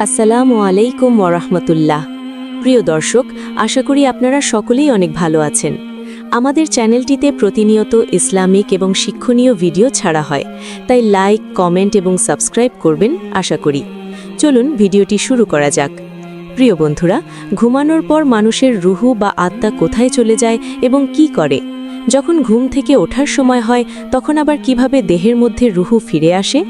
আসসালামু আলাইকুম ওয়ারাহমাতুল্লাহ। প্রিয় দর্শক, আশা করি আপনারা সকলেই অনেক ভালো আছেন। আমাদের চ্যানেলটিতে প্রতিনিয়ত ইসলামিক এবং শিক্ষণীয় ভিডিও ছাড়া হয়, তাই লাইক, কমেন্ট এবং সাবস্ক্রাইব করবেন আশা করি। চলুন ভিডিওটি শুরু করা যাক। প্রিয় বন্ধুরা, ঘুমানোর পর মানুষের রুহু বা আত্মা কোথায় চলে যায় এবং কি করে? যখন ঘুম থেকে ওঠার সময় হয়, তখন আবার কিভাবে দেহের মধ্যে রুহু ফিরে আসে?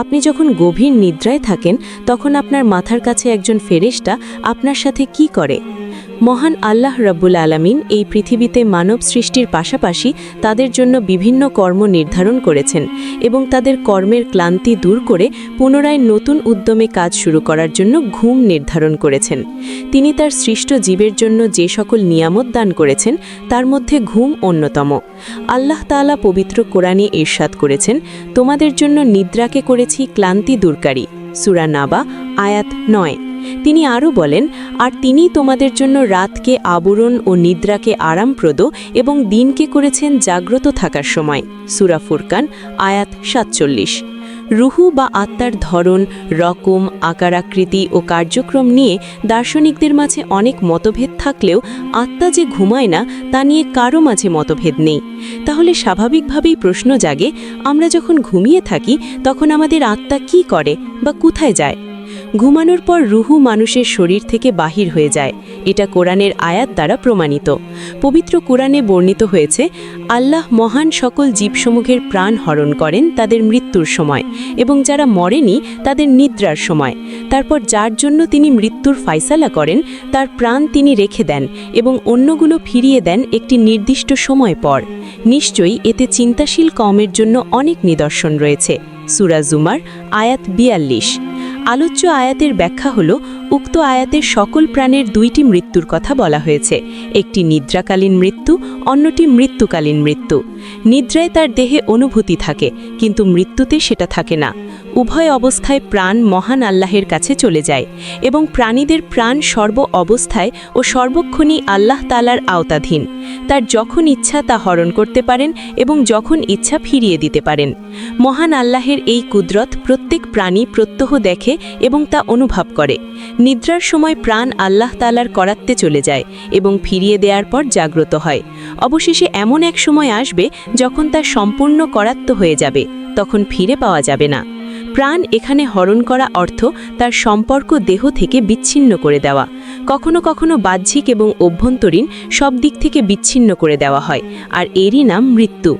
আপনি যখন গভীর নিদ্রায় থাকেন, তখন আপনার মাথার কাছে একজন ফেরেশতা আপনার সাথে কি করে? মহান আল্লাহ রাব্বুল আলামিন এই পৃথিবীতে মানব সৃষ্টির পাশাপাশি তাদের জন্য বিভিন্ন কর্ম নির্ধারণ করেছেন এবং তাদের কর্মের ক্লান্তি দূর করে পুনরায় নতুন উদ্যমে কাজ শুরু করার জন্য ঘুম নির্ধারণ করেছেন। তিনি তার সৃষ্ট জীবের জন্য যে সকল নিয়ামত দান করেছেন, তার মধ্যে ঘুম অন্যতম। আল্লাহ তাআলা পবিত্র কোরআনে ইরশাদ করেছেন, তোমাদের জন্য নিদ্রাকে করেছি ক্লান্তি দূরকারী। সূরা নাবা আয়াত 9। তিনি আরও বলেন, আর তিনি তোমাদের জন্য রাতকে আবরণ ও নিদ্রাকে আরামপ্রদ এবং দিনকে করেছেন জাগ্রত থাকার সময়। সূরা ফুরকান আয়াত 47। রুহু বা আত্মার ধরন, রকম, আকার আকৃতি ও কার্যক্রম নিয়ে দার্শনিকদের মাঝে অনেক মতভেদ থাকলেও আত্মা যে ঘুমায় না তা নিয়ে কারও মাঝে মতভেদ নেই। তাহলে স্বাভাবিকভাবেই প্রশ্ন জাগে, আমরা যখন ঘুমিয়ে থাকি তখন আমাদের আত্মা কি করে বা কোথায় যায়? ঘুমানোর পর রুহু মানুষের শরীর থেকে বাহির হয়ে যায়। এটা কোরআনের আয়াত দ্বারা প্রমাণিত। পবিত্র কোরআনে বর্ণিত হয়েছে, আল্লাহ মহান সকল জীবসমূহের প্রাণ হরণ করেন তাদের মৃত্যুর সময় এবং যারা মরেনি তাদের নিদ্রার সময়। তারপর যার জন্য তিনি মৃত্যুর ফায়সালা করেন তার প্রাণ তিনি রেখে দেন এবং অন্যগুলো ফিরিয়ে দেন একটি নির্দিষ্ট সময় পর। নিশ্চয়ই এতে চিন্তাশীল কওমের জন্য অনেক নিদর্শন রয়েছে। সূরা জুমার আয়াত 42। আলোচ্য আয়াতের ব্যাখ্যা হল, উক্ত আয়াতের সকল প্রাণের দুইটি মৃত্যুর কথা বলা হয়েছে। একটি নিদ্রাকালীন মৃত্যু, অন্যটি মৃত্যুকালীন মৃত্যু। নিদ্রায় তার দেহে অনুভূতি থাকে, কিন্তু মৃত্যুতে সেটা থাকে না। উভয় অবস্থায় প্রাণ মহান আল্লাহের কাছে চলে যায় এবং প্রাণীদের প্রাণ সর্ব অবস্থায় ও সর্বক্ষণই আল্লাহ তাআলার আওতাধীন। তার যখন ইচ্ছা তা হরণ করতে পারেন এবং যখন ইচ্ছা ফিরিয়ে দিতে পারেন। মহান আল্লাহের এই কুদরত প্রত্যেক প্রাণী প্রত্যহ দেখে এবং তা অনুভব করে। নিদ্রার সময় প্রাণ আল্লাহ তাআলার করাত্বে চলে যায় এবং ফিরিয়ে দেওয়ার পর জাগ্রত হয়। অবশেষে এমন এক সময় আসবে যখন তা সম্পূর্ণ করাত্ব হয়ে যাবে, তখন ফিরে পাওয়া যাবে না। প্রাণ এখানে হরণ করা অর্থ তার সম্পর্ক দেহ থেকে বিচ্ছিন্ন করে দেওয়া। কখনো কখনো বাহ্যিক এবং অভ্যন্তরীণ সব দিক থেকে বিচ্ছিন্ন করে দেওয়া হয়, আর এরই নাম মৃত্যু।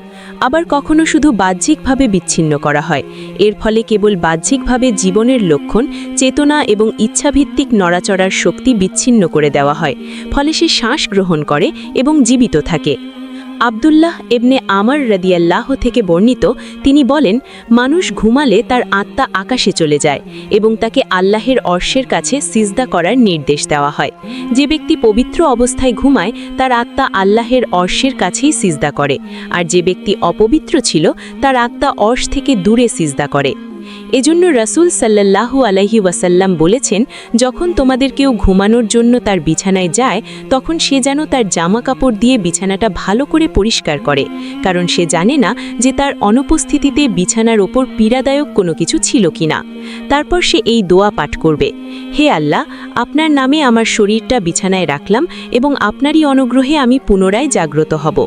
আবার কখনো শুধু বাহ্যিকভাবে বিচ্ছিন্ন করা হয়। এর ফলে কেবল বাহ্যিকভাবে জীবনের লক্ষণ, চেতনা এবং ইচ্ছাভিত্তিক নড়াচড়ার শক্তি বিচ্ছিন্ন করে দেওয়া হয়। ফলে সে শ্বাস গ্রহণ করে এবং জীবিত থাকে। আব্দুল্লাহ ইবনে আমর রাদিয়াল্লাহু থেকে বর্ণিত, তিনি বলেন, মানুষ ঘুমালে তার আত্মা আকাশে চলে যায় এবং তাকে আল্লাহের অর্শের কাছে সিজদা করার নির্দেশ দেওয়া হয়। যে ব্যক্তি পবিত্র অবস্থায় ঘুমায় তার আত্মা আল্লাহের অর্শের কাছেই সিজদা করে, আর যে ব্যক্তি অপবিত্র ছিল তার আত্মা অর্শ থেকে দূরে সিজদা করে। এজন্য রাসূল সাল্লাল্লাহু আলাইহি ওয়াসাল্লাম বলেছেন, যখন তোমাদের কেউ ঘুমানোর জন্য তার বিছানায় যায়, তখন সে যেন তার জামা কাপড় দিয়ে বিছানাটা ভালো করে পরিষ্কার করে, কারণ সে জানে না যে তার অনুপস্থিতিতে বিছানার ওপর পীড়াদায়ক কোনো কিছু ছিল কিনা। তারপর সে এই দোয়া পাঠ করবে, হে আল্লাহ, আপনার নামে আমার শরীরটা বিছানায় রাখলাম এবং আপনারই অনুগ্রহে আমি পুনরায় জাগ্রত হব।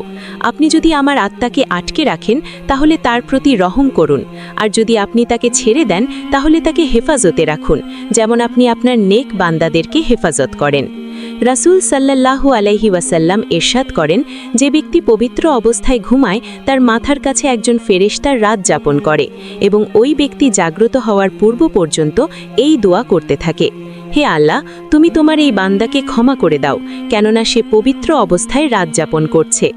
আপনি যদি আমার আত্মাকে আটকে রাখেন তাহলে তার প্রতি রহম করুন, আর যদি আপনি তাকে ছেড়ে দেন তাহলে তাকে হেফাজতে রাখুন, যেমন আপনি আপনার নেক বান্দাদেরকে হেফাজত করেন। রাসূল সাল্লাল্লাহু আলাইহি ওয়াসাল্লাম ইরশাদ করেন, যে ব্যক্তি পবিত্র অবস্থায় ঘুমায় তার মাথার কাছে একজন ফেরেশতা রাত যাপন করে এবং ওই ব্যক্তি জাগ্রত হওয়ার পূর্ব পর্যন্ত এই দোয়া করতে থাকে, হে আল্লাহ, তুমি তোমার এই বান্দাকে ক্ষমা করে দাও, কেননা সে পবিত্র অবস্থায় রাত যাপন করছে।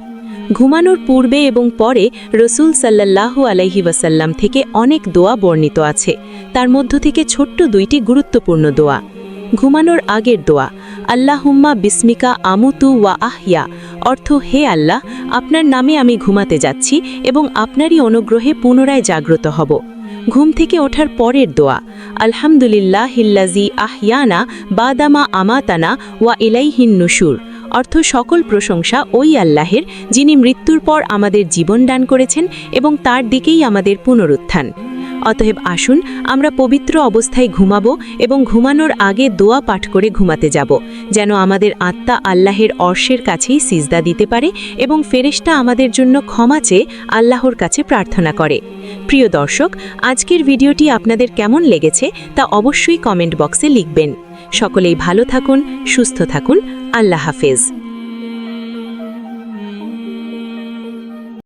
ঘুমানোর পূর্বে এবং পরে রাসূল সাল্লাল্লাহু আলাইহি ওয়াসাল্লাম থেকে অনেক দোয়া বর্ণিত আছে। তার মধ্য থেকে ছোট্ট দুইটি গুরুত্বপূর্ণ দোয়া। ঘুমানোর আগের দোয়া, আল্লাহুম্মা বিসমিকা আমুতু ওয়া আহইয়া, অর্থ, হে আল্লাহ, আপনার নামে আমি ঘুমাতে যাচ্ছি এবং আপনারই অনুগ্রহে পুনরায় জাগ্রত হব। ঘুম থেকে ওঠার পরের দোয়া, আলহামদুলিল্লাহিল্লাযী আহইয়ানা বাদামা আমাতানা ওয়া ইলাইহিন নুশুর, অর্থ, সকল প্রশংসা ওই আল্লাহের যিনি মৃত্যুর পর আমাদের জীবন দান করেছেন এবং তার দিকেই আমাদের পুনরুত্থান। অতএব আসুন আমরা পবিত্র অবস্থায় ঘুমাবো এবং ঘুমানোর আগে দোয়া পাঠ করে ঘুমাতে যাব, যেন আমাদের আত্মা আল্লাহের অর্শের কাছেই সিজদা দিতে পারে এবং ফেরেশতা আমাদের জন্য ক্ষমা চেয়ে আল্লাহর কাছে প্রার্থনা করে। প্রিয় দর্শক, আজকের ভিডিওটি আপনাদের কেমন লেগেছে তা অবশ্যই কমেন্ট বক্সে লিখবেন। সকলেই ভালো থাকুন, সুস্থ থাকুন। আল্লাহ হাফেজ।